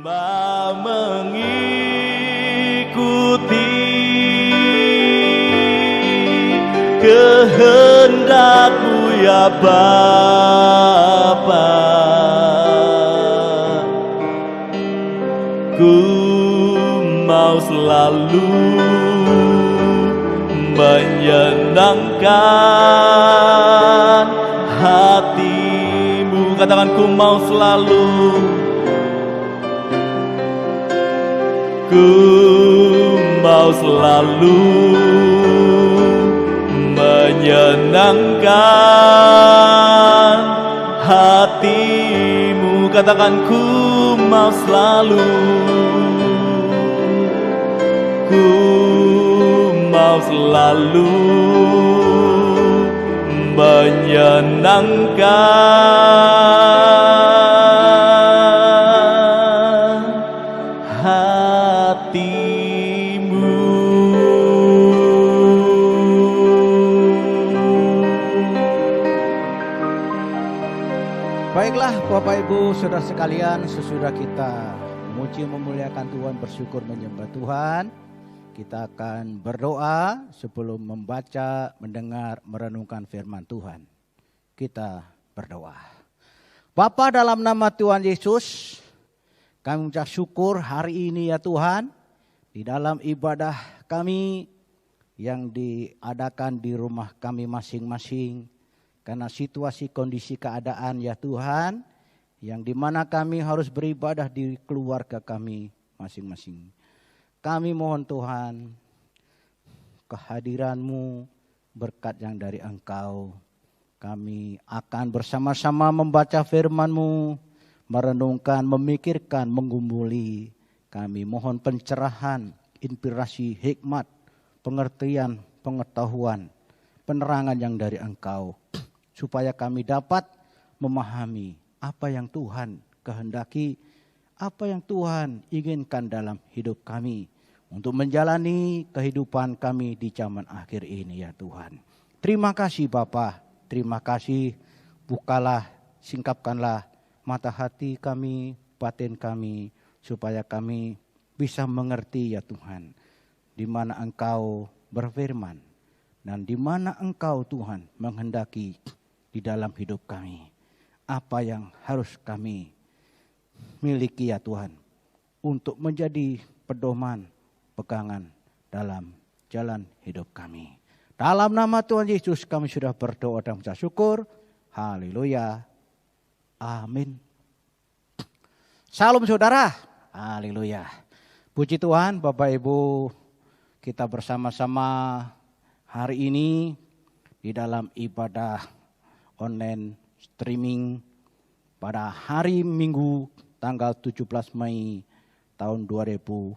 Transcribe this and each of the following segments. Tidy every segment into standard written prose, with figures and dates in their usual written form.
mengikuti kehendak-Mu ya Bapa. Ku mau selalu menyenangkan hati-Mu. Katakan, ku mau selalu. Ku mau selalu menyenangkan hati-Mu. Katakan, ku mau selalu. Ku mau selalu menyenangkan hati-Mu. Baiklah Bapak Ibu Saudara sekalian, sesudah kita memuji memuliakan Tuhan, bersyukur menyembah Tuhan, kita akan berdoa sebelum membaca, mendengar, merenungkan firman Tuhan. Kita berdoa. Bapa, dalam nama Tuhan Yesus, kami mengucap syukur hari ini ya Tuhan, di dalam ibadah kami yang diadakan di rumah kami masing-masing, karena situasi kondisi keadaan ya Tuhan, yang dimana kami harus beribadah di keluarga kami masing-masing. Kami mohon Tuhan, kehadiran-Mu, berkat yang dari Engkau. Kami akan bersama-sama membaca firman-Mu, merenungkan, memikirkan, menggumuli. Kami mohon pencerahan, inspirasi, hikmat, pengertian, pengetahuan, penerangan yang dari Engkau. Supaya kami dapat memahami apa yang Tuhan kehendaki, apa yang Tuhan inginkan dalam hidup kami, untuk menjalani kehidupan kami di zaman akhir ini ya Tuhan. Terima kasih Bapa, terima kasih. Bukalah, singkapkanlah mata hati kami, batin kami, supaya kami bisa mengerti ya Tuhan, di mana Engkau berfirman, dan di mana Engkau Tuhan menghendaki di dalam hidup kami. Apa yang harus kami miliki ya Tuhan, untuk menjadi pedoman, pegangan dalam jalan hidup kami. Dalam nama Tuhan Yesus kami sudah berdoa dan mengucap syukur. Haleluya. Amin. Salam saudara. Haleluya. Puji Tuhan Bapak Ibu, kita bersama-sama hari ini di dalam ibadah online streaming pada hari Minggu tanggal 17 Mei tahun 2020.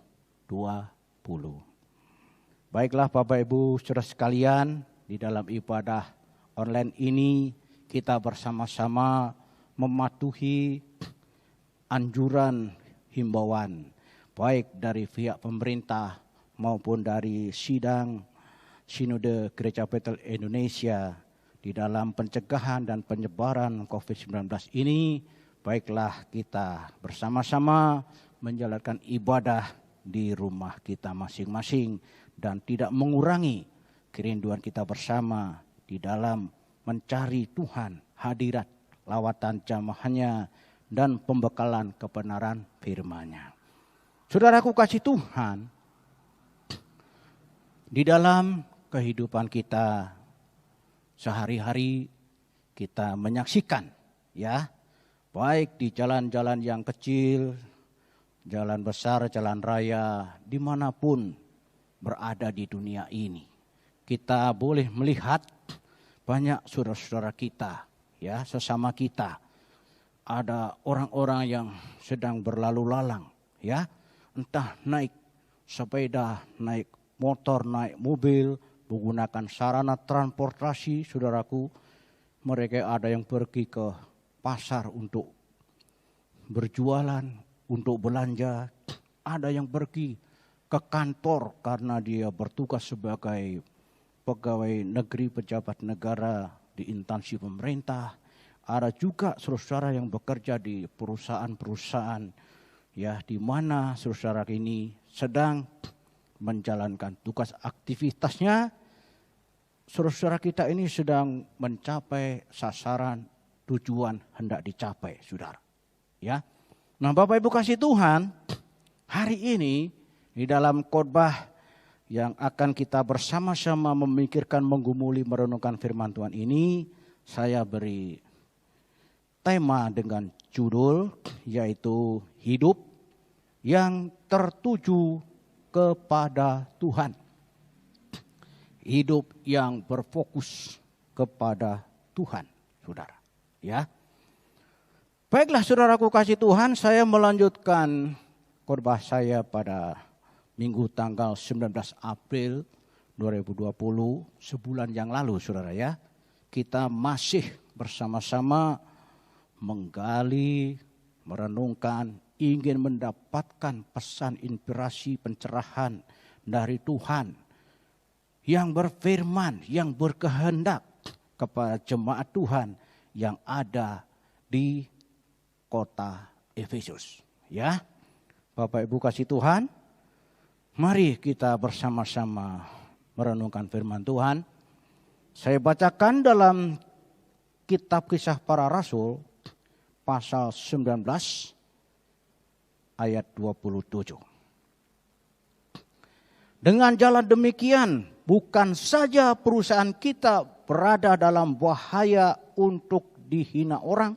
Baiklah Bapak Ibu Saudara sekalian, di dalam ibadah online ini kita bersama-sama mematuhi anjuran himbauan baik dari pihak pemerintah maupun dari sidang Sinode Gereja Betel Indonesia di dalam pencegahan dan penyebaran COVID-19 ini. Baiklah kita bersama-sama menjalankan ibadah di rumah kita masing-masing dan tidak mengurangi kerinduan kita bersama di dalam mencari Tuhan, hadirat, lawatan jamaahnya, dan pembekalan kebenaran firman-Nya. Saudaraku kasih Tuhan, di dalam kehidupan kita sehari-hari kita menyaksikan ya, baik di jalan-jalan yang kecil, jalan besar, jalan raya, dimanapun berada di dunia ini, kita boleh melihat banyak saudara-saudara kita, ya, sesama kita. Ada orang-orang yang sedang berlalu lalang, ya, entah naik sepeda, naik motor, naik mobil, menggunakan sarana transportasi, saudaraku. Mereka ada yang pergi ke pasar untuk berjualan, untuk belanja. Ada yang pergi ke kantor karena dia bertugas sebagai pegawai negeri, pejabat negara di instansi pemerintah. Ada juga saudara yang bekerja di perusahaan-perusahaan ya di mana saudara ini sedang menjalankan tugas aktivitasnya, saudara kita ini sedang mencapai sasaran tujuan hendak dicapai, saudara. Ya, nah Bapak Ibu kasih Tuhan, hari ini di dalam khotbah yang akan kita bersama-sama memikirkan, menggumuli, merenungkan firman Tuhan ini, saya beri tema dengan judul yaitu hidup yang tertuju kepada Tuhan. Hidup yang berfokus kepada Tuhan, saudara. Ya. Baiklah saudaraku kasih Tuhan, saya melanjutkan khotbah saya pada Minggu tanggal 19 April 2020, sebulan yang lalu saudara ya. Kita masih bersama-sama menggali, merenungkan, ingin mendapatkan pesan inspirasi pencerahan dari Tuhan yang berfirman, yang berkehendak kepada jemaat Tuhan yang ada di kota Efesus. Ya, Bapak Ibu kasih Tuhan, mari kita bersama-sama merenungkan firman Tuhan. Saya bacakan dalam kitab Kisah Para Rasul pasal 19 ayat 27. Dengan jalan demikian, bukan saja perusahaan kita berada dalam bahaya untuk dihina orang,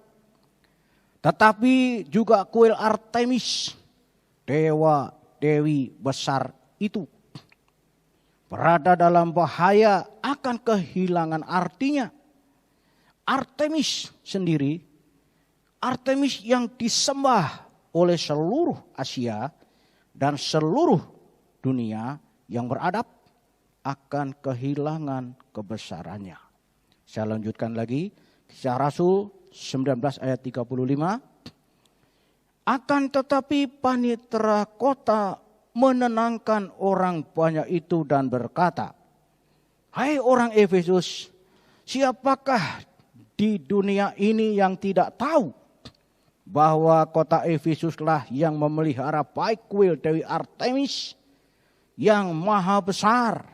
tetapi juga kuil Artemis, dewa dewi besar itu, berada dalam bahaya akan kehilangan artinya. Artemis sendiri, Artemis yang disembah oleh seluruh Asia dan seluruh dunia yang beradab, akan kehilangan kebesarannya. Saya lanjutkan lagi, Kisah Rasul 19 ayat 35. Akan tetapi panitera kota menenangkan orang banyak itu dan berkata, "Hai orang Efesus, siapakah di dunia ini yang tidak tahu bahwa kota Efesuslah yang memelihara baik kuil Dewi Artemis yang maha besar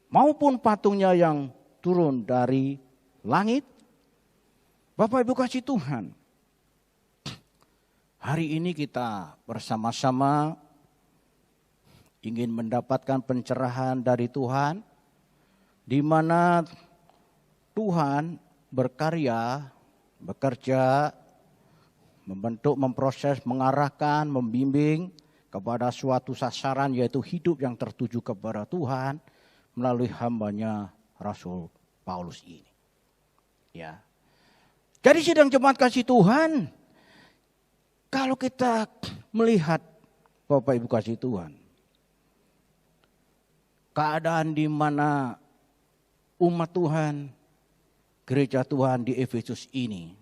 maupun patungnya yang turun dari langit?" Bapak Ibu kasih Tuhan, hari ini kita bersama-sama ingin mendapatkan pencerahan dari Tuhan, di mana Tuhan berkarya, bekerja, membentuk, memproses, mengarahkan, membimbing kepada suatu sasaran, yaitu hidup yang tertuju kepada Tuhan melalui hambanya Rasul Paulus ini. Ya. Jadi sidang jemaat kasih Tuhan, kalau kita melihat Bapak Ibu kasih Tuhan, keadaan di mana umat Tuhan, gereja Tuhan di Efesus ini,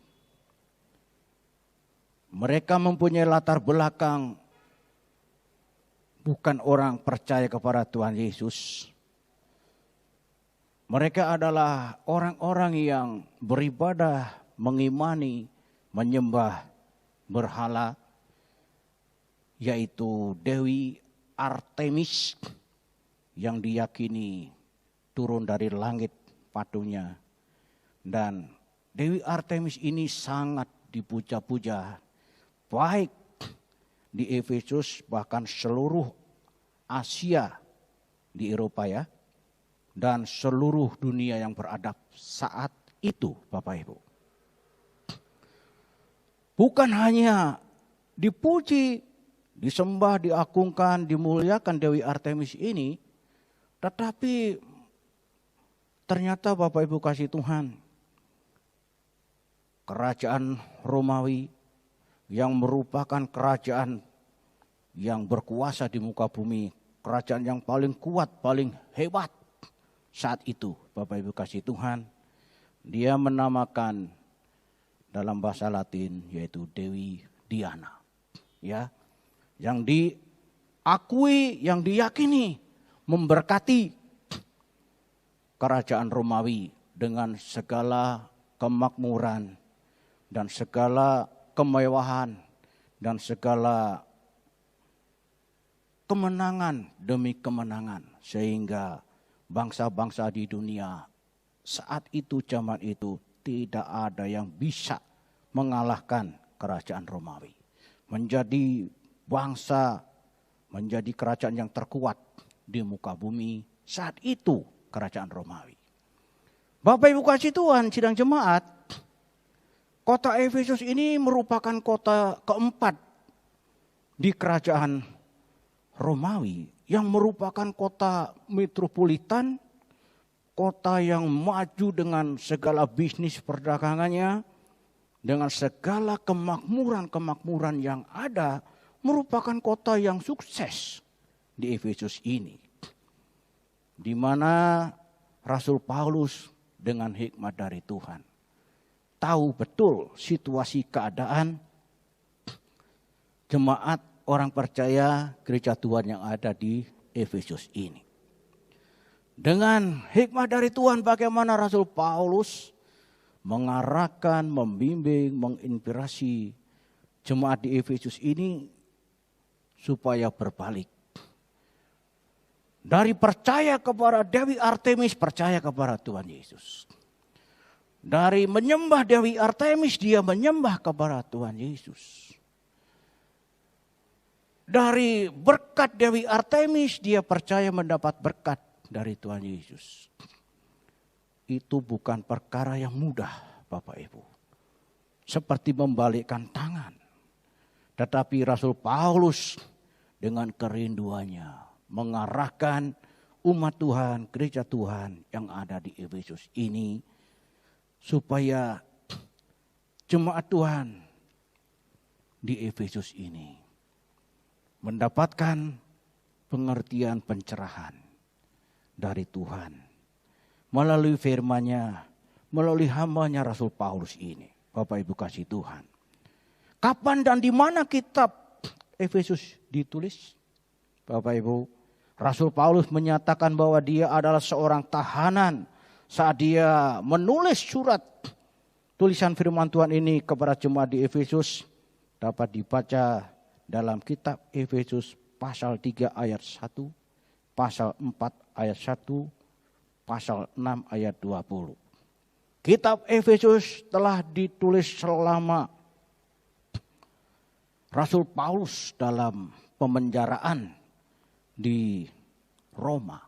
mereka mempunyai latar belakang bukan orang percaya kepada Tuhan Yesus. Mereka adalah orang-orang yang beribadah, mengimani, menyembah berhala, yaitu Dewi Artemis yang diyakini turun dari langit patungnya. Dan Dewi Artemis ini sangat dipuja-puja, baik di Efesus bahkan seluruh Asia di Eropa ya, dan seluruh dunia yang beradab saat itu Bapak Ibu. Bukan hanya dipuji, disembah, diagungkan, dimuliakan Dewi Artemis ini, tetapi ternyata Bapak Ibu kasih Tuhan, kerajaan Romawi yang merupakan kerajaan yang berkuasa di muka bumi, kerajaan yang paling kuat, paling hebat saat itu Bapak Ibu kasih Tuhan, dia menamakan dalam bahasa Latin yaitu Dewi Diana, ya, yang diakui, yang diyakini memberkati kerajaan Romawi dengan segala kemakmuran dan segala kemewahan dan segala kemenangan demi kemenangan, sehingga bangsa-bangsa di dunia saat itu, zaman itu, tidak ada yang bisa mengalahkan kerajaan Romawi. Menjadi bangsa, menjadi kerajaan yang terkuat di muka bumi saat itu, kerajaan Romawi. Bapak Ibu kasih Tuhan, sidang jemaat, kota Efesus ini merupakan kota keempat di kerajaan Romawi yang merupakan kota metropolitan, kota yang maju dengan segala bisnis perdagangannya, dengan segala kemakmuran-kemakmuran yang ada, merupakan kota yang sukses di Efesus ini. Di mana Rasul Paulus dengan hikmat dari Tuhan tahu betul situasi keadaan jemaat orang percaya gereja Tuhan yang ada di Efesus ini. Dengan hikmat dari Tuhan, bagaimana Rasul Paulus mengarahkan, membimbing, menginspirasi jemaat di Efesus ini supaya berbalik. Dari percaya kepada Dewi Artemis, percaya kepada Tuhan Yesus. Dari menyembah Dewi Artemis, dia menyembah kepada Tuhan Yesus. Dari berkat Dewi Artemis, dia percaya mendapat berkat dari Tuhan Yesus. Itu bukan perkara yang mudah, Bapak Ibu. Seperti membalikkan tangan. Tetapi Rasul Paulus dengan kerinduannya mengarahkan umat Tuhan, gereja Tuhan yang ada di Efesus ini, supaya jemaat Tuhan di Efesus ini mendapatkan pengertian pencerahan dari Tuhan melalui firman-Nya, melalui hamba-Nya Rasul Paulus ini. Bapak Ibu kasih Tuhan. Kapan dan di mana kitab Efesus ditulis? Bapak Ibu, Rasul Paulus menyatakan bahwa dia adalah seorang tahanan saat dia menulis surat tulisan firman Tuhan ini kepada jemaat di Efesus. Dapat dibaca dalam kitab Efesus pasal 3 ayat 1, pasal 4 ayat 1, pasal 6 ayat 20. Kitab Efesus telah ditulis selama Rasul Paulus dalam pemenjaraan di Roma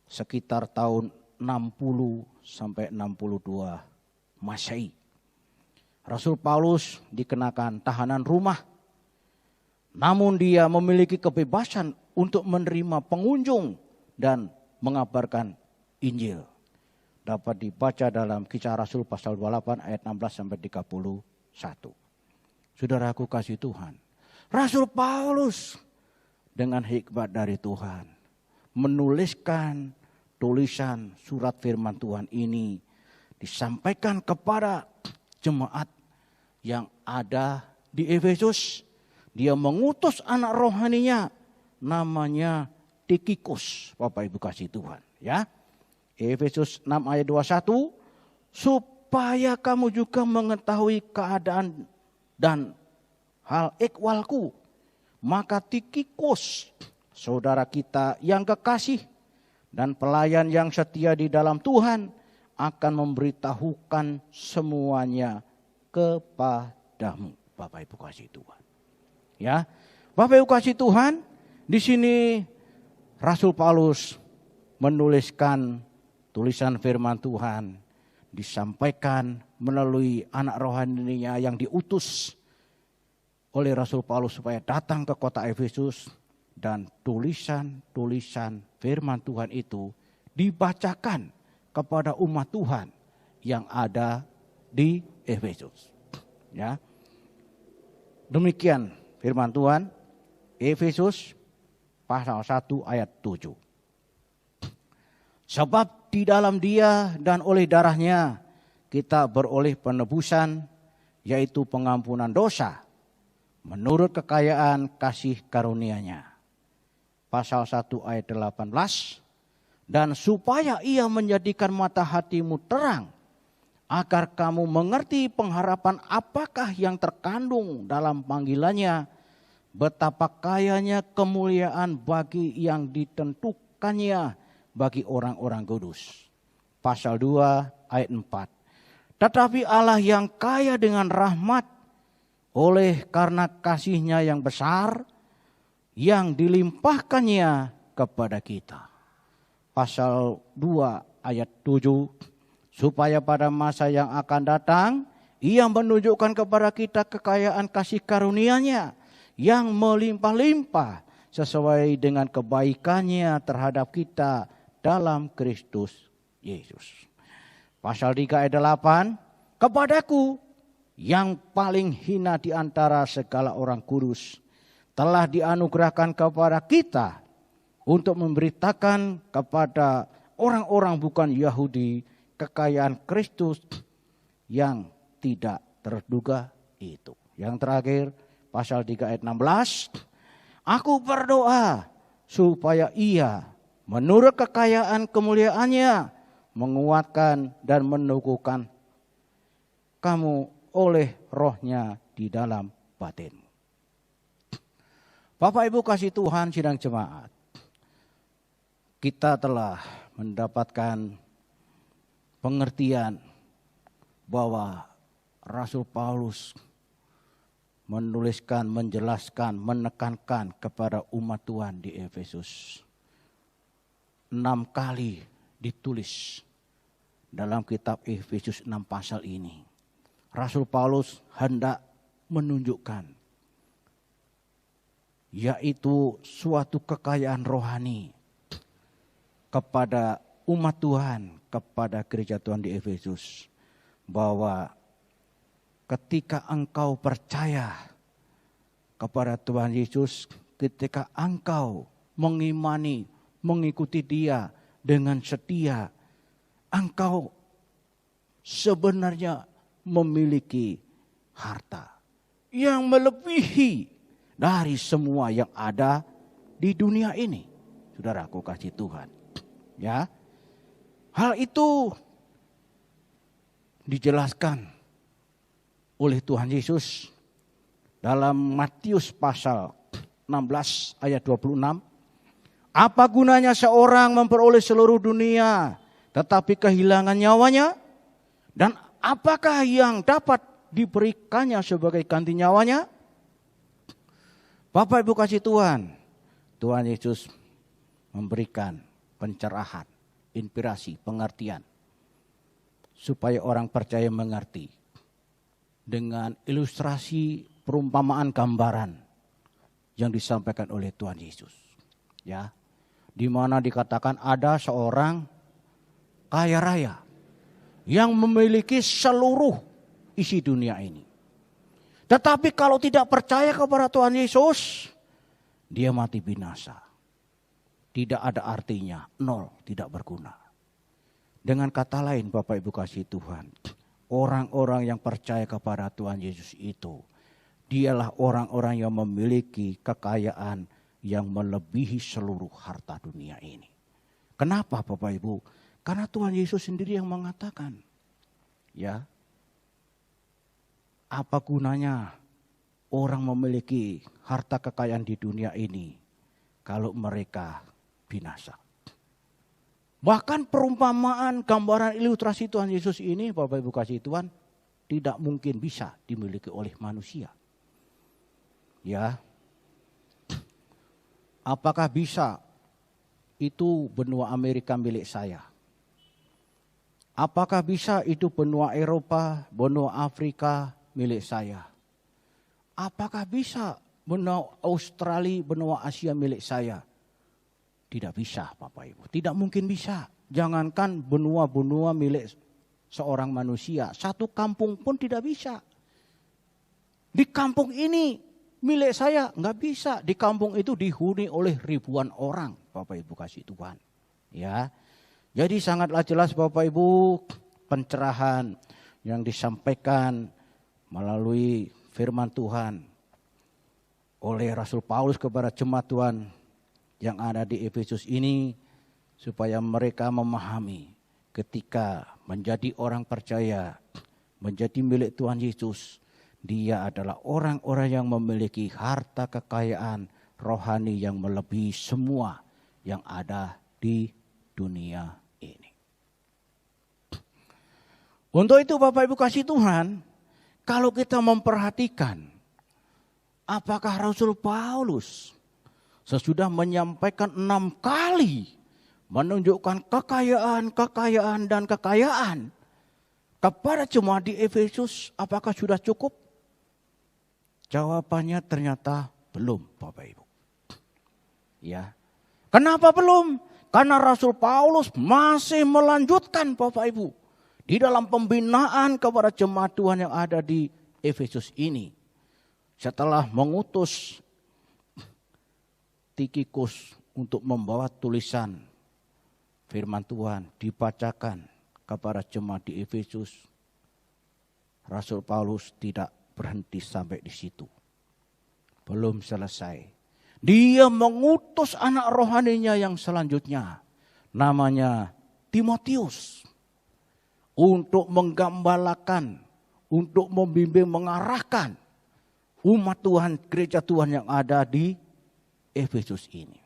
sekitar tahun 60 sampai 62 Masehi. Rasul Paulus dikenakan tahanan rumah, namun dia memiliki kebebasan untuk menerima pengunjung dan mengabarkan Injil. Dapat dibaca dalam Kisah Rasul pasal 28 ayat 16 sampai 31. Saudaraku kasih Tuhan, Rasul Paulus dengan hikmat dari Tuhan menuliskan tulisan surat firman Tuhan ini disampaikan kepada jemaat yang ada di Efesus. Dia mengutus anak rohaninya namanya Tikhikus, Bapak Ibu kasih Tuhan, ya. Efesus 6 ayat 21, supaya kamu juga mengetahui keadaan dan hal ikhwalku. Maka Tikhikus, saudara kita yang kekasih dan pelayan yang setia di dalam Tuhan, akan memberitahukan semuanya kepadamu. Bapak Ibu kasih Tuhan. Ya, Bapak Ibu kasih Tuhan, di sini Rasul Paulus menuliskan tulisan firman Tuhan, disampaikan melalui anak rohaninya yang diutus oleh Rasul Paulus supaya datang ke kota Efesus, dan tulisan-tulisan firman Tuhan itu dibacakan kepada umat Tuhan yang ada di Efesus. Ya. Demikian firman Tuhan, Efesus pasal 1 ayat 7. Sebab di dalam Dia dan oleh darahnya kita beroleh penebusan, yaitu pengampunan dosa, menurut kekayaan kasih karunia-Nya. Pasal 1 ayat 18. Dan supaya Ia menjadikan mata hatimu terang, agar kamu mengerti pengharapan apakah yang terkandung dalam panggilannya, betapa kayanya kemuliaan bagi yang ditentukannya bagi orang-orang kudus. Pasal 2 ayat 4. Tetapi Allah yang kaya dengan rahmat, oleh karena kasih-Nya yang besar, yang dilimpahkannya kepada kita. Pasal 2 ayat 7. Supaya pada masa yang akan datang, Ia menunjukkan kepada kita kekayaan kasih karunia-Nya yang melimpah-limpah sesuai dengan kebaikan-Nya terhadap kita dalam Kristus Yesus. Pasal 3 ayat 8, kepadaku yang paling hina di antara segala orang kudus, telah dianugerahkan kepada kita untuk memberitakan kepada orang-orang bukan Yahudi kekayaan Kristus yang tidak terduga itu. Yang terakhir, pasal 3 ayat 16. Aku berdoa supaya Ia menurut kekayaan kemuliaan-Nya menguatkan dan meneguhkan kamu oleh Roh-Nya di dalam batinmu. Bapak Ibu kasih Tuhan sidang jemaat, kita telah mendapatkan pengertian bahwa Rasul Paulus menuliskan, menjelaskan, menekankan kepada umat Tuhan di Efesus. 6 kali ditulis dalam kitab Efesus 6 pasal ini. Rasul Paulus hendak menunjukkan yaitu suatu kekayaan rohani kepada umat Tuhan, kepada gereja Tuhan di Efesus, bahwa ketika engkau percaya kepada Tuhan Yesus, ketika engkau mengimani, mengikuti Dia dengan setia, engkau sebenarnya memiliki harta yang melebihi dari semua yang ada di dunia ini. Saudaraku kasih Tuhan, ya. Hal itu dijelaskan oleh Tuhan Yesus dalam Matius pasal 16 ayat 26. Apa gunanya seorang memperoleh seluruh dunia tetapi kehilangan nyawanya? Dan apakah yang dapat diberikannya sebagai ganti nyawanya? Bapak Ibu kasih Tuhan, Tuhan Yesus memberikan pencerahan, inspirasi, pengertian, supaya orang percaya mengerti dengan ilustrasi perumpamaan gambaran yang disampaikan oleh Tuhan Yesus. Ya, di mana dikatakan ada seorang kaya raya yang memiliki seluruh isi dunia ini. Tetapi kalau tidak percaya kepada Tuhan Yesus, dia mati binasa. Tidak ada artinya, nol, tidak berguna. Dengan kata lain Bapak Ibu kasih Tuhan, orang-orang yang percaya kepada Tuhan Yesus itu, dialah orang-orang yang memiliki kekayaan yang melebihi seluruh harta dunia ini. Kenapa Bapak Ibu? Karena Tuhan Yesus sendiri yang mengatakan, ya, apa gunanya orang memiliki harta kekayaan di dunia ini kalau mereka binasa. Bahkan perumpamaan, gambaran, ilustrasi Tuhan Yesus ini, Bapak Ibu kasih Tuhan, tidak mungkin bisa dimiliki oleh manusia. Ya, apakah bisa itu benua Amerika milik saya? Apakah bisa itu benua Eropa, benua Afrika milik saya? Apakah bisa benua Australia, benua Asia milik saya? Tidak bisa Bapak Ibu, tidak mungkin bisa. Jangankan benua-benua milik seorang manusia, satu kampung pun tidak bisa. Di kampung ini milik saya, nggak bisa. Di kampung itu dihuni oleh ribuan orang, Bapak Ibu kasih Tuhan. Ya, jadi sangatlah jelas Bapak Ibu pencerahan yang disampaikan melalui firman Tuhan oleh Rasul Paulus kepada jemaat Tuhan yang ada di Efesus ini, supaya mereka memahami ketika menjadi orang percaya menjadi milik Tuhan Yesus, dia adalah orang-orang yang memiliki harta kekayaan rohani yang melebihi semua yang ada di dunia ini. Untuk itu Bapak Ibu kasih Tuhan, kalau kita memperhatikan apakah Rasul Paulus sesudah menyampaikan 6 kali menunjukkan kekayaan kepada jemaat di Efesus, apakah sudah cukup? Jawabannya ternyata belum, Bapak Ibu. Ya. Kenapa belum? Karena Rasul Paulus masih melanjutkan, Bapak Ibu, di dalam pembinaan kepada jemaat Tuhan yang ada di Efesus ini. Setelah mengutus Tikhikus untuk membawa tulisan firman Tuhan dibacakan kepada jemaat di Efesus, Rasul Paulus tidak berhenti sampai di situ. Belum selesai. Dia mengutus anak rohaninya yang selanjutnya, namanya Timotius, untuk menggembalakan, untuk membimbing, mengarahkan umat Tuhan, gereja Tuhan yang ada di Efesus ini.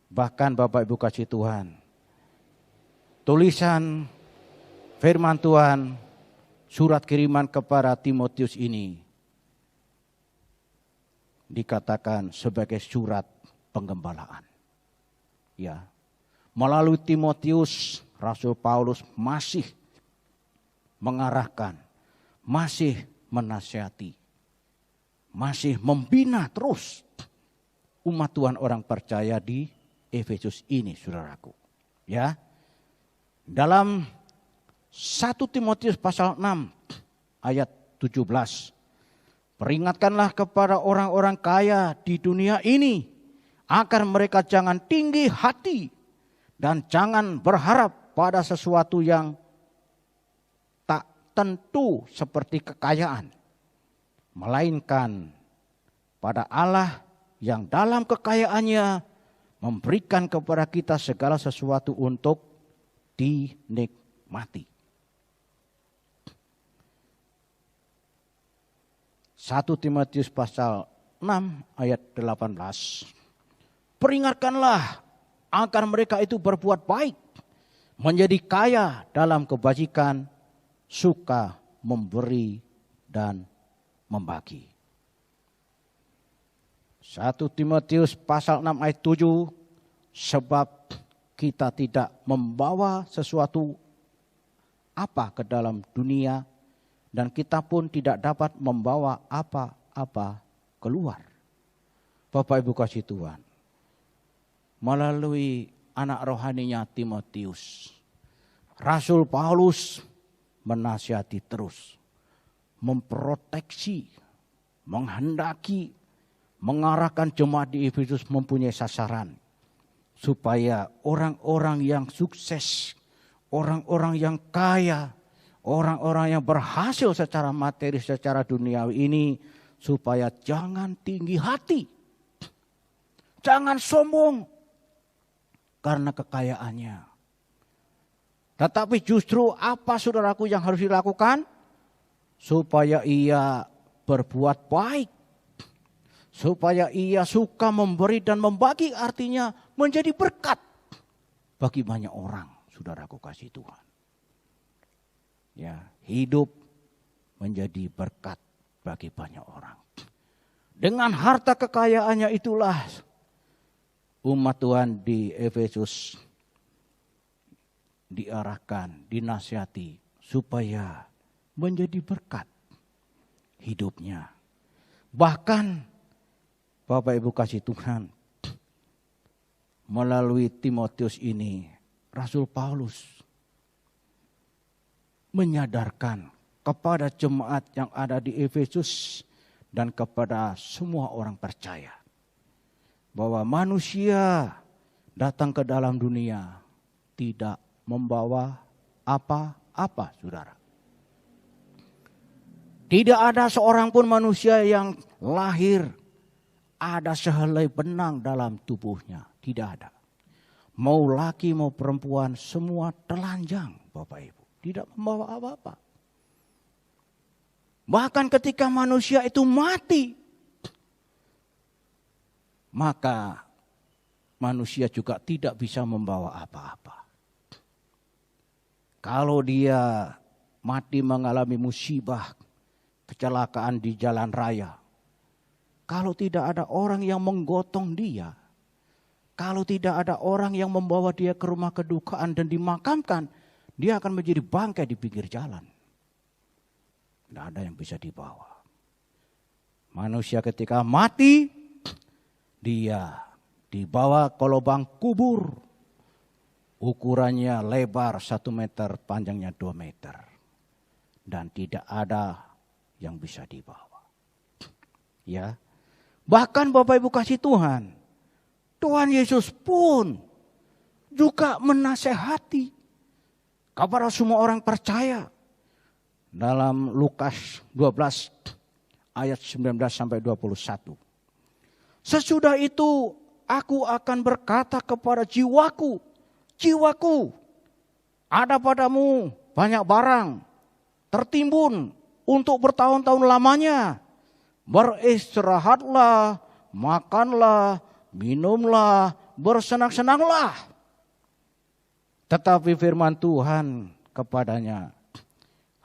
Bahkan Bapak Ibu kasih Tuhan, tulisan firman Tuhan, surat kiriman kepada Timotius ini dikatakan sebagai surat penggembalaan. Ya. Melalui Timotius, Rasul Paulus masih mengarahkan, masih menasihati, masih membina terus umat Tuhan orang percaya di Efesus ini, saudaraku. Ya. Dalam 1 Timotius pasal 6 ayat 17. Peringatkanlah kepada orang-orang kaya di dunia ini agar mereka jangan tinggi hati dan jangan berharap pada sesuatu yang tak tentu seperti kekayaan, melainkan pada Allah yang dalam kekayaannya memberikan kepada kita segala sesuatu untuk dinikmati. 1 Timotius pasal 6 ayat 18. Peringatkanlah agar mereka itu berbuat baik, menjadi kaya dalam kebajikan, suka memberi dan membagi. 1 Timotius pasal 6 ayat 7, sebab kita tidak membawa sesuatu apa ke dalam dunia, dan kita pun tidak dapat membawa apa-apa keluar. Bapak Ibu kasih Tuhan, melalui anak rohaninya Timotius, Rasul Paulus menasihati terus, memproteksi, menghendaki, mengarahkan jemaat di Efesus mempunyai sasaran, supaya orang-orang yang sukses, orang-orang yang kaya, orang-orang yang berhasil secara materi, secara duniawi ini, supaya jangan tinggi hati, jangan sombong karena kekayaannya. Tetapi justru apa saudaraku yang harus dilakukan? Supaya ia berbuat baik, supaya ia suka memberi dan membagi, artinya menjadi berkat bagi banyak orang, saudaraku kasih Tuhan. Ya, hidup menjadi berkat bagi banyak orang. Dengan harta kekayaannya itulah umat Tuhan di Efesus diarahkan, dinasihati supaya menjadi berkat hidupnya. Bahkan Bapak Ibu kasih Tuhan, melalui Timotius ini Rasul Paulus menyadarkan kepada jemaat yang ada di Efesus dan kepada semua orang percaya bahwa manusia datang ke dalam dunia tidak membawa apa-apa, saudara. Tidak ada seorang pun manusia yang lahir ada sehelai benang dalam tubuhnya, tidak ada. mau laki mau perempuan, semua telanjang Bapak Ibu. Tidak membawa apa-apa. Bahkan ketika manusia itu mati, maka manusia juga tidak bisa membawa apa-apa. Kalau dia mati mengalami musibah, kecelakaan di jalan raya, kalau tidak ada orang yang menggotong dia, kalau tidak ada orang yang membawa dia ke rumah kedukaan dan dimakamkan, dia akan menjadi bangkai di pinggir jalan. Tidak ada yang bisa dibawa. Manusia ketika mati, dia dibawa ke lubang kubur. Ukurannya lebar 1 meter, panjangnya 2 meter. Dan tidak ada yang bisa dibawa. Ya. Bahkan Bapak Ibu kasih Tuhan, Tuhan Yesus pun juga menasehati kepada semua orang percaya. Dalam Lukas 12 ayat 19 sampai 21. Sesudah itu aku akan berkata kepada jiwaku, jiwaku, ada padamu banyak barang tertimbun untuk bertahun-tahun lamanya. Beristirahatlah, makanlah, minumlah, bersenang-senanglah. Tetapi firman Tuhan kepadanya,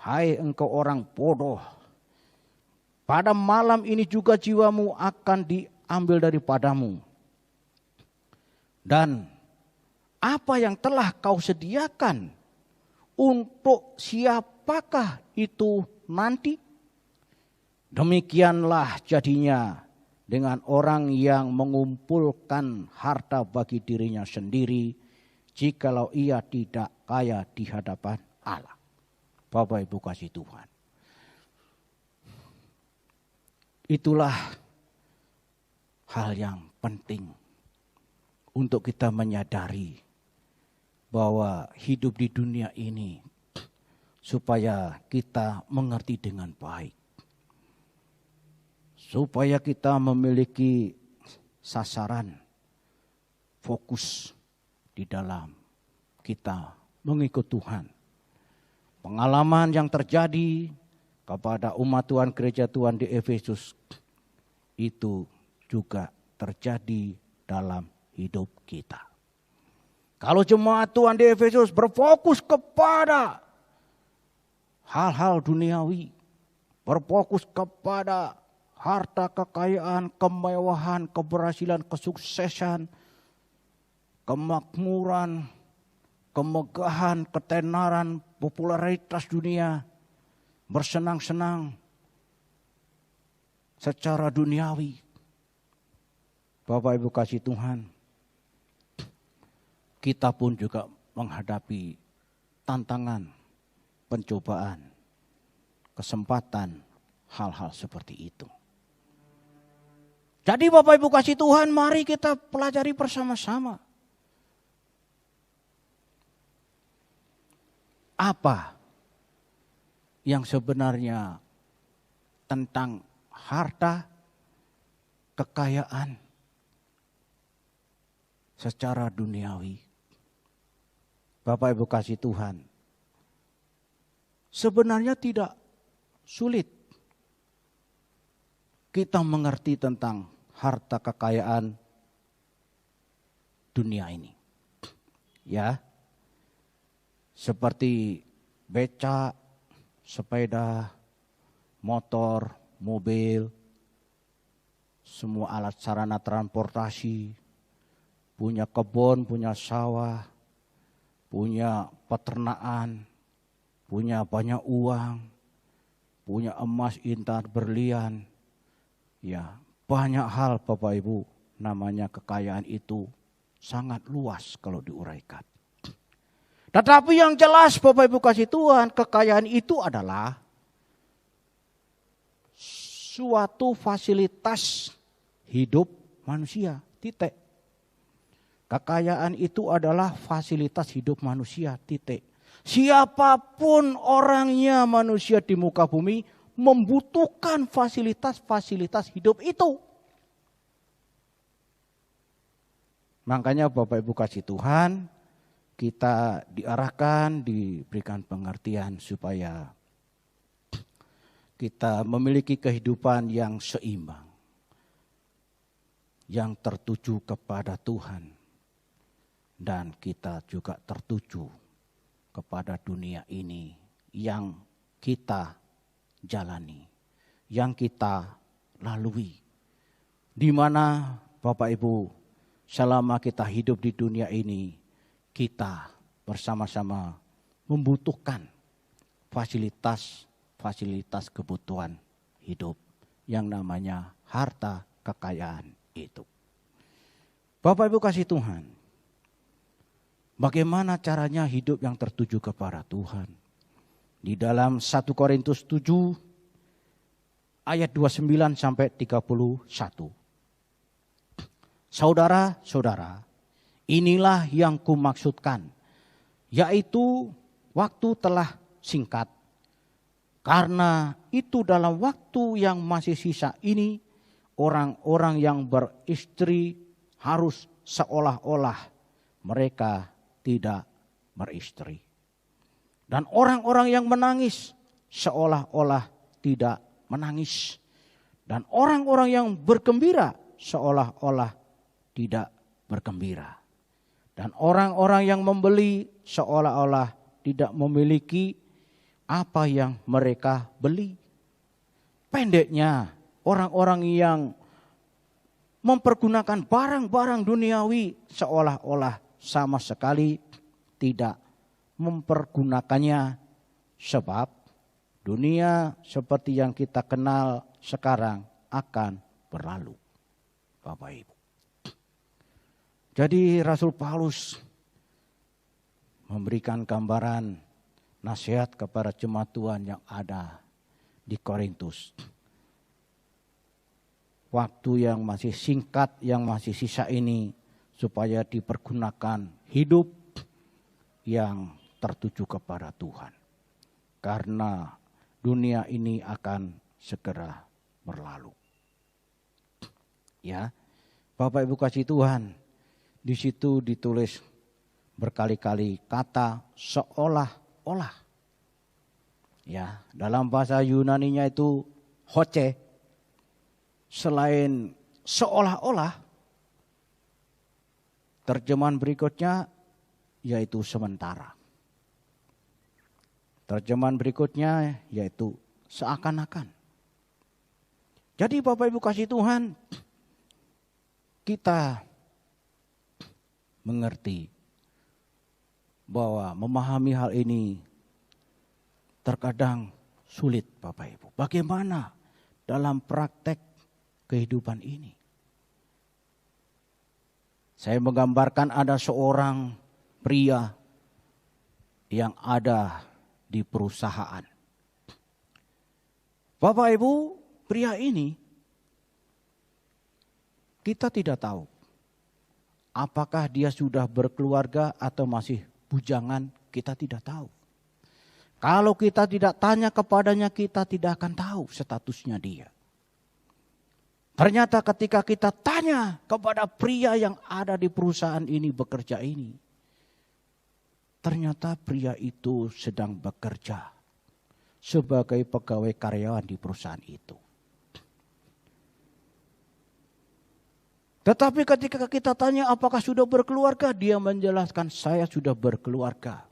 hai engkau orang bodoh, pada malam ini juga jiwamu akan diambil daripadamu. Dan apa yang telah kau sediakan, untuk siapakah itu nanti? Demikianlah jadinya dengan orang yang mengumpulkan harta bagi dirinya sendiri, jikalau ia tidak kaya di hadapan Allah. Bapak Ibu kasih Tuhan. Itulah hal yang penting untuk kita menyadari bahwa hidup di dunia ini supaya kita mengerti dengan baik. Supaya kita memiliki sasaran, fokus di dalam kita mengikut Tuhan. Pengalaman yang terjadi kepada umat Tuhan, gereja Tuhan di Efesus, itu juga terjadi dalam hidup kita. Kalau jemaat Tuhan di Efesus berfokus kepada hal-hal duniawi, berfokus kepada harta, kekayaan, kemewahan, keberhasilan, kesuksesan, kemakmuran, kemegahan, ketenaran, popularitas dunia, bersenang-senang secara duniawi. Bapak Ibu kasih Tuhan, kita pun juga menghadapi tantangan, pencobaan, kesempatan, hal-hal seperti itu. Jadi Bapak Ibu kasih Tuhan, mari kita pelajari bersama-sama. Apa yang sebenarnya tentang harta, kekayaan secara duniawi. Bapak Ibu kasih Tuhan, sebenarnya tidak sulit kita mengerti tentang harta kekayaan dunia ini. Ya. Seperti becak, sepeda, motor, mobil, semua alat sarana transportasi, punya kebun, punya sawah, punya peternakan, punya banyak uang, punya emas, intan, berlian. Ya, banyak hal Bapak Ibu, namanya kekayaan itu sangat luas kalau diuraikan. Tetapi yang jelas Bapak Ibu kasih Tuhan, kekayaan itu adalah suatu fasilitas hidup manusia, titik. Kekayaan itu adalah fasilitas hidup manusia, titik. Siapapun orangnya manusia di muka bumi membutuhkan fasilitas-fasilitas hidup itu. Makanya Bapak Ibu kasih Tuhan, kita diarahkan, diberikan pengertian supaya kita memiliki kehidupan yang seimbang, yang tertuju kepada Tuhan, dan kita juga tertuju kepada dunia ini yang kita jalani, yang kita lalui. Di mana Bapak Ibu, selama kita hidup di dunia ini, kita bersama-sama membutuhkan fasilitas kebutuhan hidup yang namanya harta kekayaan itu. Bapak Ibu kasih Tuhan, bagaimana caranya hidup yang tertuju kepada Tuhan? Di dalam 1 Korintus 7 ayat 29 sampai 31. Saudara-saudara, inilah yang kumaksudkan, yaitu waktu telah singkat. Karena itu dalam waktu yang masih sisa ini, orang-orang yang beristri harus seolah-olah mereka tidak beristri. Dan orang-orang yang menangis seolah-olah tidak menangis. Dan orang-orang yang bergembira seolah-olah tidak bergembira. Dan orang-orang yang membeli seolah-olah tidak memiliki apa yang mereka beli. Pendeknya, orang-orang yang mempergunakan barang-barang duniawi seolah-olah sama sekali tidak mempergunakannya, sebab dunia seperti yang kita kenal sekarang akan berlalu. Bapak Ibu. Jadi Rasul Paulus memberikan gambaran nasihat kepada jemaat Tuhan yang ada di Korintus. Waktu yang masih singkat, yang masih sisa ini, supaya dipergunakan hidup yang tertuju kepada Tuhan. Karena dunia ini akan segera berlalu. Ya, Bapak Ibu kasih Tuhan, di situ ditulis berkali-kali kata seolah-olah. Ya, dalam bahasa Yunaninya itu hoce. Selain seolah-olah, terjemahan berikutnya yaitu sementara. Terjemahan berikutnya yaitu seakan-akan. Jadi Bapak Ibu kasih Tuhan, kita mengerti bahwa memahami hal ini terkadang sulit Bapak Ibu. Bagaimana dalam praktek kehidupan ini? Saya menggambarkan ada seorang pria yang ada di perusahaan. Bapak Ibu, pria ini kita tidak tahu apakah dia sudah berkeluarga atau masih bujangan, kita tidak tahu. Kalau kita tidak tanya kepadanya, kita tidak akan tahu statusnya dia. Ternyata ketika kita tanya kepada pria yang ada di perusahaan ini, bekerja ini, ternyata pria itu sedang bekerja sebagai pegawai karyawan di perusahaan itu. Tetapi ketika kita tanya apakah sudah berkeluarga, dia menjelaskan, saya sudah berkeluarga.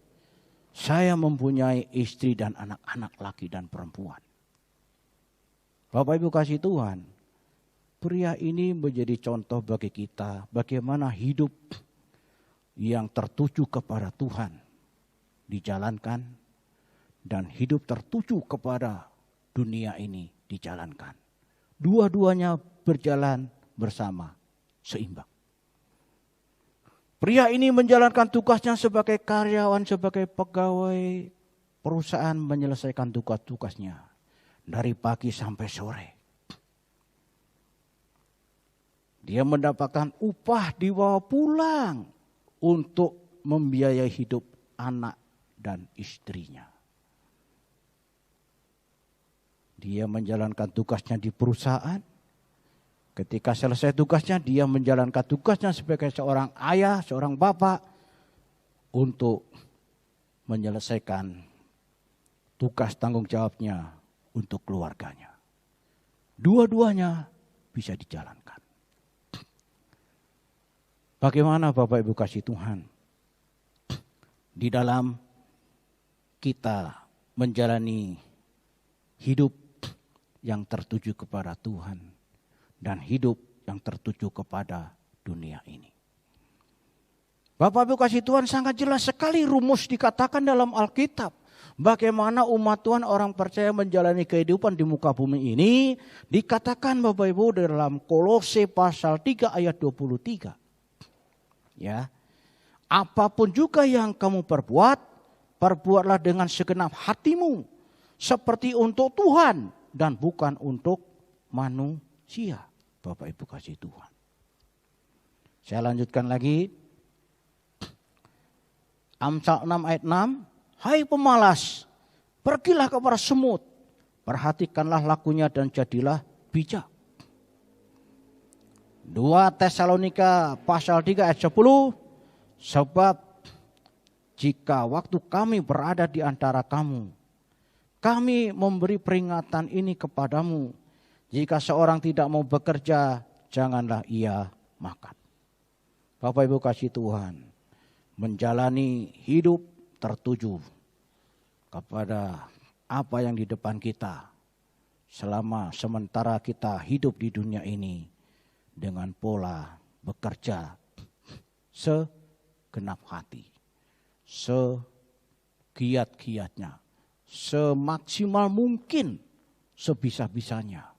Saya mempunyai istri dan anak-anak laki dan perempuan. Bapak Ibu kasih Tuhan, pria ini menjadi contoh bagi kita bagaimana hidup yang tertuju kepada Tuhan dijalankan dan hidup tertuju kepada dunia ini dijalankan. Dua-duanya berjalan bersama, seimbang. Pria ini menjalankan tugasnya sebagai karyawan, sebagai pegawai perusahaan, menyelesaikan tugas-tugasnya dari pagi sampai sore. Dia mendapatkan upah, dibawa pulang untuk membiayai hidup anak dan istrinya. Dia menjalankan tugasnya di perusahaan, Ketika selesai tugasnya, dia menjalankan tugasnya sebagai seorang ayah, seorang bapak untuk menyelesaikan tugas tanggung jawabnya untuk keluarganya. Dua-duanya bisa dijalankan. Bagaimana Bapak Ibu kasih Tuhan? Di dalam kita menjalani hidup yang tertuju kepada Tuhan dan hidup yang tertuju kepada dunia ini. Bapak Ibu kasih Tuhan, sangat jelas sekali rumus dikatakan dalam Alkitab. Bagaimana umat Tuhan orang percaya menjalani kehidupan di muka bumi ini. Dikatakan Bapak Ibu dalam Kolose pasal 3 ayat 23. Ya, apapun juga yang kamu perbuat, perbuatlah dengan segenap hatimu. Seperti untuk Tuhan dan bukan untuk manusia. Bapak Ibu kasih Tuhan. Saya lanjutkan lagi. Amsal 6 ayat 6. Hai pemalas, pergilah kepada semut. Perhatikanlah lakunya dan jadilah bijak. 2 Tesalonika pasal 3 ayat 10. Sebab jika waktu kami berada di antara kamu, kami memberi peringatan ini kepadamu. Jika seorang tidak mau bekerja, janganlah ia makan. Bapak Ibu kasih Tuhan, menjalani hidup tertuju kepada apa yang di depan kita selama sementara kita hidup di dunia ini dengan pola bekerja segenap hati, segiat-giatnya, semaksimal mungkin, sebisa-bisanya.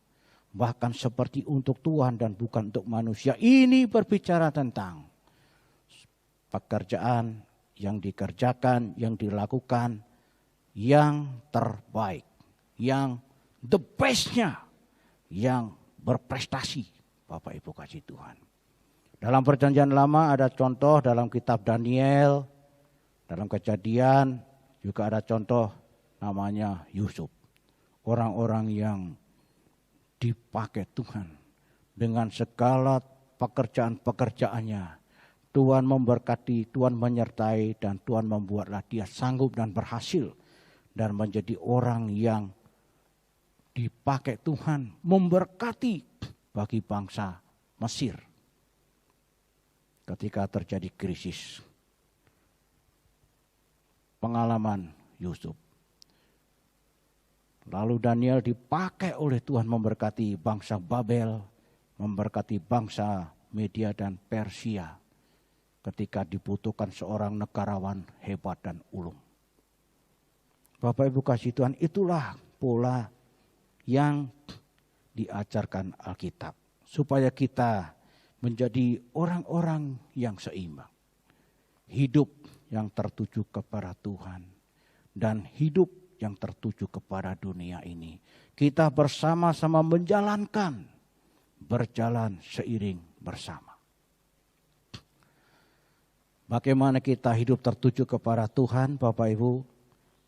Bahkan seperti untuk Tuhan dan bukan untuk manusia. Ini berbicara tentang pekerjaan yang dikerjakan, yang dilakukan, yang terbaik, yang the best-nya, yang berprestasi. Bapak Ibu kasih Tuhan. Dalam perjanjian lama ada contoh dalam kitab Daniel, dalam Kejadian juga ada contoh namanya Yusuf. Orang-orang yang dipakai Tuhan dengan segala pekerjaan-pekerjaannya. Tuhan memberkati, Tuhan menyertai, dan Tuhan membuatlah dia sanggup dan berhasil. Dan menjadi orang yang dipakai Tuhan, memberkati bagi bangsa Mesir. Ketika terjadi krisis. Pengalaman Yusuf. Lalu Daniel dipakai oleh Tuhan memberkati bangsa Babel, memberkati bangsa Media dan Persia. Ketika dibutuhkan seorang negarawan hebat dan ulung. Bapak Ibu kasih Tuhan, itulah pola yang diajarkan Alkitab. Supaya kita menjadi orang-orang yang seimbang. Hidup yang tertuju kepada Tuhan. Dan hidup yang tertuju kepada dunia ini. Kita bersama-sama menjalankan. Berjalan seiring bersama. Bagaimana kita hidup tertuju kepada Tuhan, Bapak Ibu?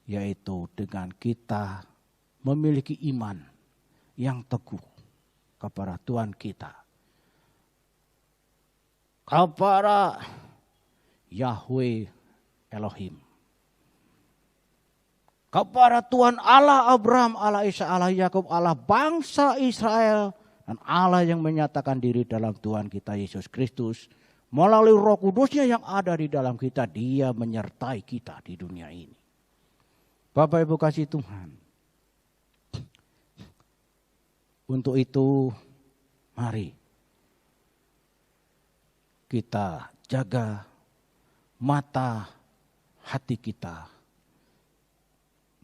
Yaitu dengan kita memiliki iman yang teguh kepada Tuhan kita. Kepada Yahweh Elohim. Kepada Tuhan Allah Abraham, Allah Ishak, Allah Yakub, Allah bangsa Israel. Dan Allah yang menyatakan diri dalam Tuhan kita Yesus Kristus. Melalui Roh Kudusnya yang ada di dalam kita, Dia menyertai kita di dunia ini. Bapak Ibu kasih Tuhan. Untuk itu, mari kita jaga mata hati kita.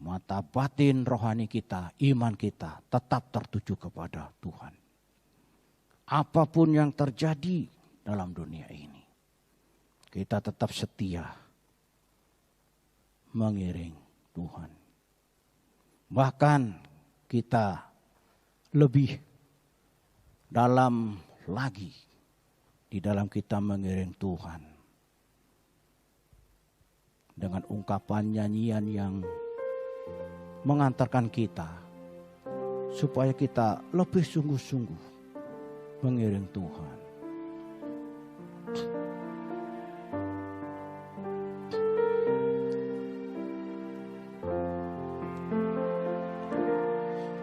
Mata batin rohani kita, iman kita tetap tertuju kepada Tuhan. Apapun yang terjadi dalam dunia ini, kita tetap setia mengiring Tuhan. Bahkan kita lebih dalam lagi di dalam kita mengiring Tuhan. Dengan ungkapan nyanyian yang mengantarkan kita supaya kita lebih sungguh-sungguh mengiring Tuhan.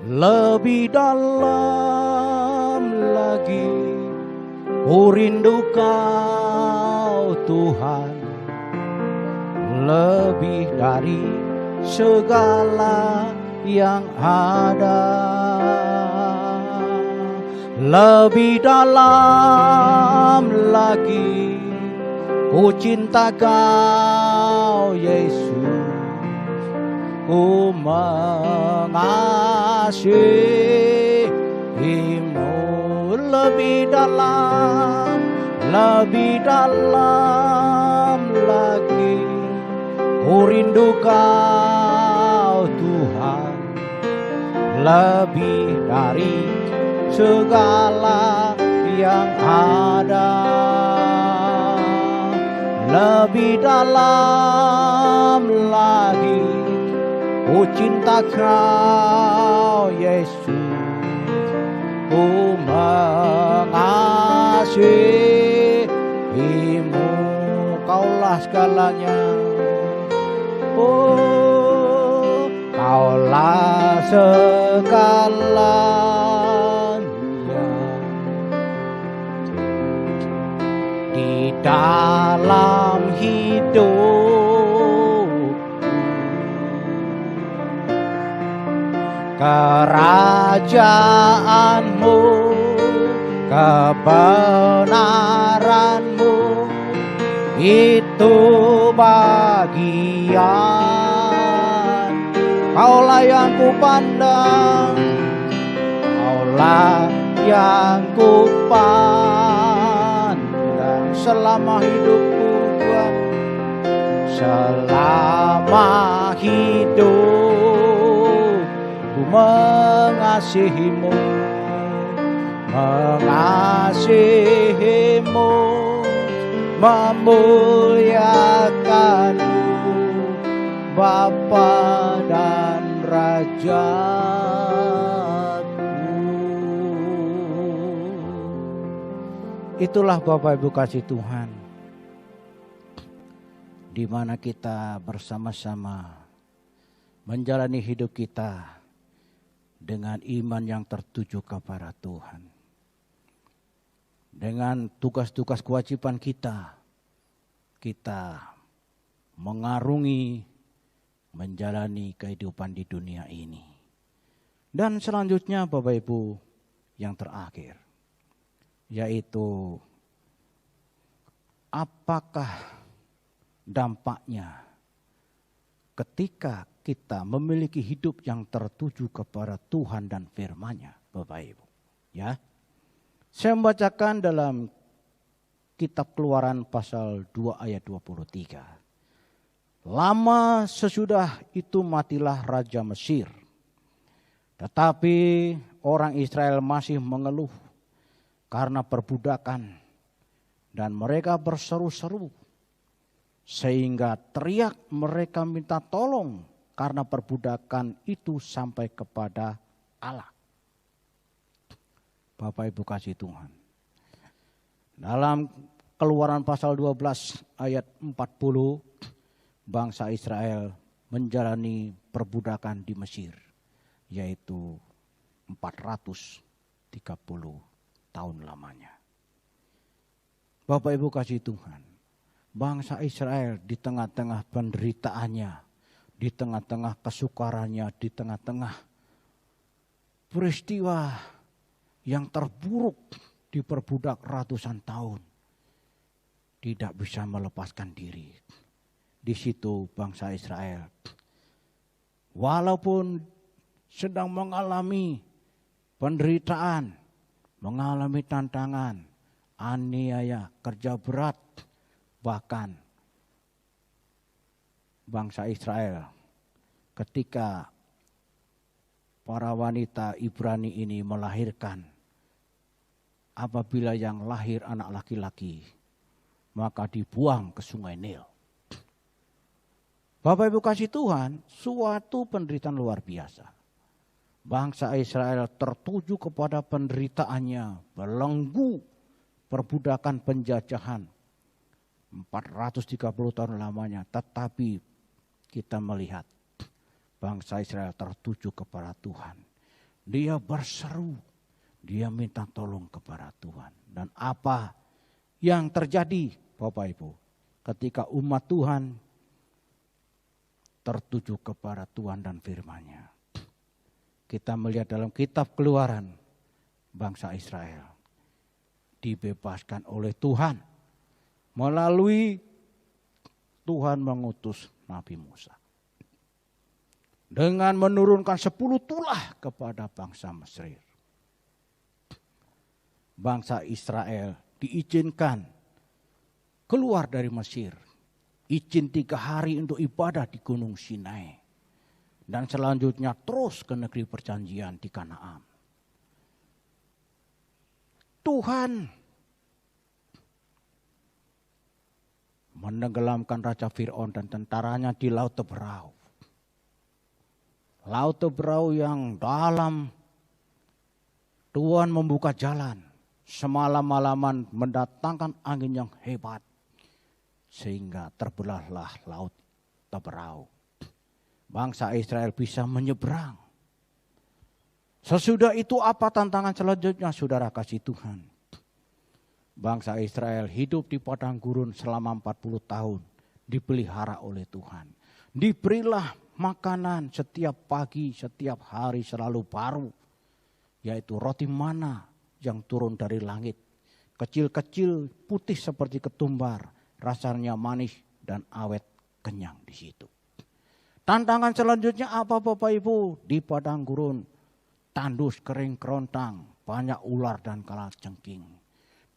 Lebih dalam lagi ku rindu Kau Tuhan, lebih dari segala yang ada. Lebih dalam lagi ku cinta Kau Yesus, ku mengasihimu. Lebih dalam lagi ku rindu Kau Tuhan, lebih dari segala yang ada. Lebih dalam lagi ku cinta Kau Yesus, ku mengasihimu. Kaulah segalanya, oh Kaulah segalanya di dalam hidup. Kerajaanmu, kebenaranmu, itu bagian. Kaulah yang ku pandang, Kaulah yang ku pandang selama hidupku, Tuhan. Selama hidup ku mengasihimu, memuliakanmu, Bapa dan Rajaku. Itulah Bapak Ibu kasih Tuhan, di mana kita bersama-sama menjalani hidup kita dengan iman yang tertuju kepada Tuhan. Dengan tugas-tugas kewajiban kita mengarungi, menjalani kehidupan di dunia ini. Dan selanjutnya Bapak Ibu yang terakhir, yaitu apakah dampaknya ketika kita memiliki hidup yang tertuju kepada Tuhan dan firman-Nya, Bapak Ibu. Ya. Saya membacakan dalam kitab Keluaran pasal 2 ayat 23. Lama sesudah itu matilah Raja Mesir. Tetapi orang Israel masih mengeluh karena perbudakan, dan mereka berseru-seru sehingga teriak mereka minta tolong karena perbudakan itu sampai kepada Allah. Bapak Ibu kasih Tuhan, dalam Keluaran pasal 12 ayat 40, bangsa Israel menjalani perbudakan di Mesir, yaitu 430 tahun lamanya. Bapak Ibu kasih Tuhan, bangsa Israel di tengah-tengah penderitaannya, di tengah-tengah kesukarannya, di tengah-tengah peristiwa yang terburuk, diperbudak ratusan tahun, tidak bisa melepaskan diri. Di situ bangsa Israel, walaupun sedang mengalami penderitaan, mengalami tantangan, aniaya, kerja berat, bahkan bangsa Israel ketika para wanita Ibrani ini melahirkan, apabila yang lahir anak laki-laki, maka dibuang ke sungai Nil. Bapak Ibu kasih Tuhan, suatu penderitaan luar biasa. Bangsa Israel tertuju kepada penderitaannya, belenggu perbudakan penjajahan 430 tahun lamanya. Tetapi kita melihat bangsa Israel tertuju kepada Tuhan. Dia berseru, dia minta tolong kepada Tuhan. Dan apa yang terjadi Bapak Ibu ketika umat Tuhan tertuju kepada Tuhan dan firman-Nya? Kita melihat dalam kitab Keluaran, bangsa Israel dibebaskan oleh Tuhan melalui Tuhan mengutus Nabi Musa dengan menurunkan 10 tulah kepada bangsa Mesir. Bangsa Israel diizinkan keluar dari Mesir, izin 3 hari untuk ibadah di Gunung Sinai. Dan selanjutnya terus ke negeri perjanjian di Kanaan. Tuhan menenggelamkan Raja Fir'aun dan tentaranya di Laut Teberau. Laut Teberau yang dalam, Tuhan membuka jalan. Semalam-malaman mendatangkan angin yang hebat. Sehingga terbelahlah Laut Teberau. Bangsa Israel bisa menyeberang. Sesudah itu apa tantangan selanjutnya, saudara kasih Tuhan? Bangsa Israel hidup di padang gurun selama 40 tahun. Dipelihara oleh Tuhan. Diberilah makanan setiap pagi, setiap hari selalu baru. Yaitu roti mana yang turun dari langit. Kecil-kecil, putih seperti ketumbar. Rasanya manis dan awet, kenyang di situ. Tantangan selanjutnya apa Bapak Ibu? Di padang gurun, tandus kering kerontang, banyak ular dan kalajengking.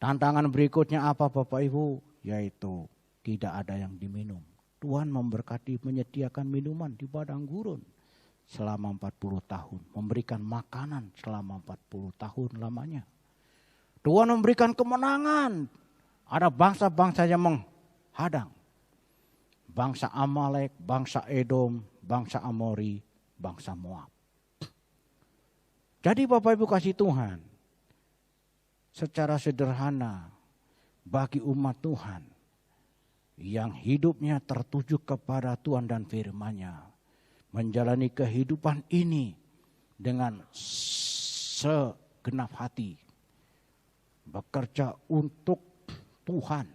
Tantangan berikutnya apa Bapak Ibu? Yaitu tidak ada yang diminum. Tuhan memberkati menyediakan minuman di padang gurun selama 40 tahun. Memberikan makanan selama 40 tahun lamanya. Tuhan memberikan kemenangan. Ada bangsa-bangsa yang menghadang. Bangsa Amalek, bangsa Edom, bangsa Amori, bangsa Moab. Jadi Bapak Ibu kasih Tuhan, secara sederhana bagi umat Tuhan yang hidupnya tertuju kepada Tuhan dan firman-Nya, menjalani kehidupan ini dengan segenap hati, bekerja untuk Tuhan,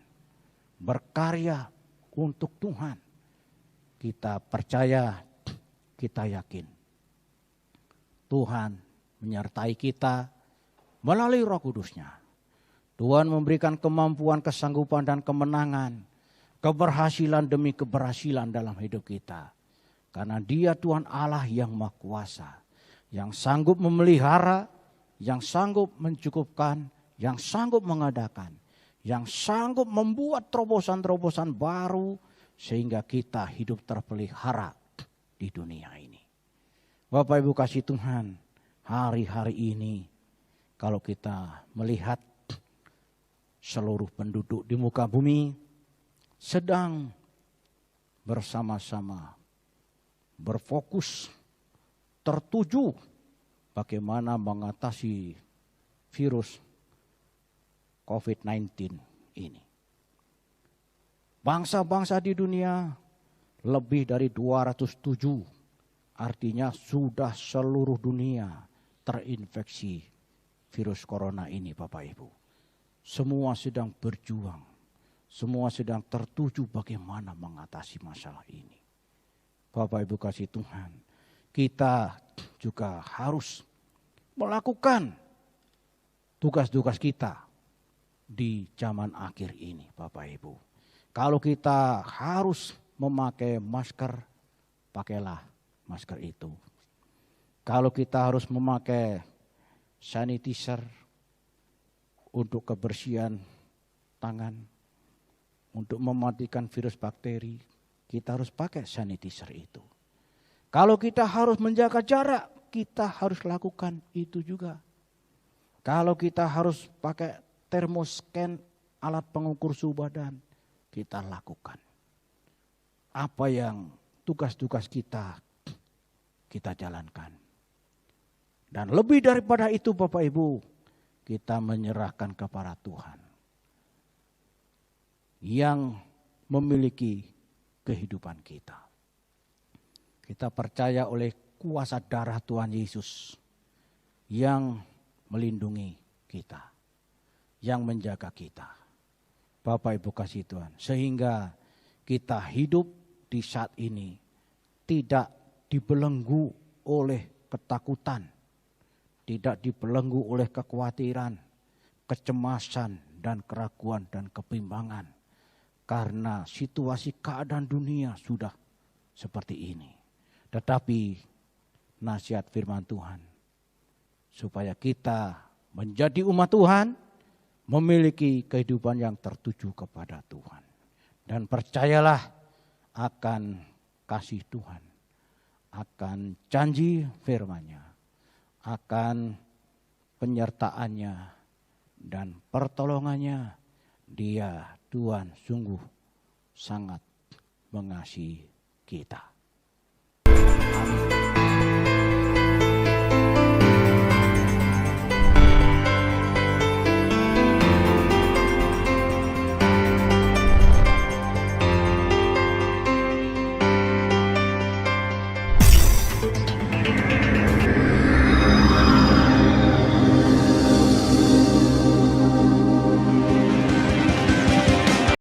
berkarya untuk Tuhan. Kita percaya, kita yakin Tuhan menyertai kita melalui Roh Kudus-Nya. Tuhan memberikan kemampuan, kesanggupan dan kemenangan, keberhasilan demi keberhasilan dalam hidup kita. Karena Dia Tuhan Allah yang Maha Kuasa, yang sanggup memelihara, yang sanggup mencukupkan, yang sanggup mengadakan, yang sanggup membuat terobosan-terobosan baru sehingga kita hidup terpelihara di dunia ini. Bapak Ibu kasih Tuhan, hari-hari ini kalau kita melihat seluruh penduduk di muka bumi sedang bersama-sama berfokus tertuju bagaimana mengatasi virus COVID-19 ini. Bangsa-bangsa di dunia lebih dari 207, artinya sudah seluruh dunia terinfeksi virus corona ini Bapak Ibu. Semua sedang berjuang, semua sedang tertuju bagaimana mengatasi masalah ini. Bapak Ibu kasih Tuhan, kita juga harus melakukan tugas-tugas kita di zaman akhir ini Bapak Ibu. Kalau kita harus memakai masker, pakailah masker itu. Kalau kita harus memakai sanitizer untuk kebersihan tangan, untuk mematikan virus bakteri, kita harus pakai sanitizer itu. Kalau kita harus menjaga jarak, kita harus lakukan itu juga. Kalau kita harus pakai termoscan, alat pengukur suhu badan, kita lakukan. Apa yang tugas-tugas kita jalankan. Dan lebih daripada itu Bapak Ibu, kita menyerahkan kepada Tuhan yang memiliki kehidupan kita. Kita percaya oleh kuasa darah Tuhan Yesus yang melindungi kita, yang menjaga kita. Bapak Ibu kasih Tuhan, sehingga kita hidup di saat ini tidak dibelenggu oleh ketakutan, tidak dibelenggu oleh kekhawatiran, kecemasan, dan keraguan dan kebimbangan. Karena situasi keadaan dunia sudah seperti ini. Tetapi nasihat firman Tuhan, supaya kita menjadi umat Tuhan, memiliki kehidupan yang tertuju kepada Tuhan. Dan percayalah akan kasih Tuhan, akan janji firman-Nya, akan penyertaannya dan pertolongannya. Dia Tuhan sungguh sangat mengasihi kita. Amin.